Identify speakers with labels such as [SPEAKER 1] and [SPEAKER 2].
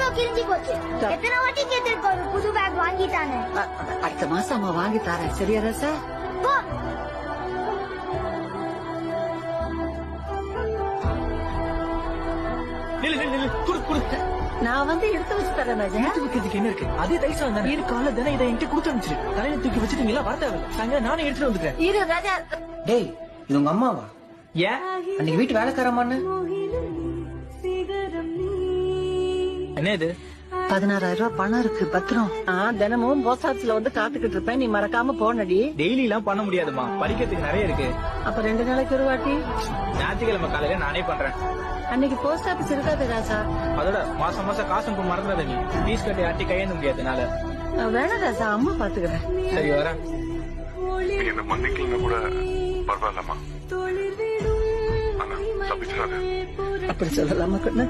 [SPEAKER 1] ஏதோ கிழிஞ்சு போச்சு. எத்தனை வாட்டி கேட்டிருக்கோம் புது பேக் வாங்கிட்டானு.
[SPEAKER 2] அடுத்த மாசம் அம்மா வாங்கி தரேன். சரியா ராசா?
[SPEAKER 1] போ.
[SPEAKER 2] நான் வந்து எடுத்து வச்சு தரேன் ராஜா.
[SPEAKER 3] எடுத்து வைக்கிறதுக்கு என்ன இருக்கு? அதே தைசா தானே கால தானே இதை என்கிட்ட கொடுத்து அனுப்பிச்சிரு. தலையில தூக்கி வச்சுட்டு நீங்களா வர தேவை. நாங்க நானே எடுத்துட்டு வந்துக்கிறேன்.
[SPEAKER 2] இரு ராஜா.
[SPEAKER 4] டேய் இது உங்க அம்மாவா?
[SPEAKER 3] ஏன்
[SPEAKER 4] அன்னைக்கு வீட்டு வேலைக்காரமான்னு
[SPEAKER 3] என்ன இது?
[SPEAKER 2] 16,000 ரூபாய் பணம் இருக்கு பத்திரம். நான் தினமும் போஸ்ட் வந்து காத்துக்கிட்டு இருப்பேன். நீ மறக்காம போனடி.
[SPEAKER 3] டெய்லி எல்லாம் பண்ண முடியாதுமா, படிக்கிறதுக்கு நிறைய இருக்கு.
[SPEAKER 2] அப்ப 2 நாளைக்கு ஒரு வாட்டி.
[SPEAKER 3] ஞாயிற்றுக்கிழமை காலையில நானே பண்றேன்.
[SPEAKER 2] அன்னைக்கு போஸ்ட் ஆபீஸ் இருக்காது ராசா.
[SPEAKER 3] அதோட மாசம் மாசம் காசும் மறந்துடாத நீ. பீஸ் கட்டி ஆட்டி கையேந்த முடியாதுனால.
[SPEAKER 2] வேணாம் ராசா, அம்மா பாத்துக்கிறேன்.
[SPEAKER 3] சரி வரேன்.
[SPEAKER 5] நீ என்ன மன்னிக்கலன்னா கூட பரவாயில்லம்மா. ஆனா தப்பிச்சிடாத.
[SPEAKER 2] அப்படி சொல்லலாமா கண்ணு?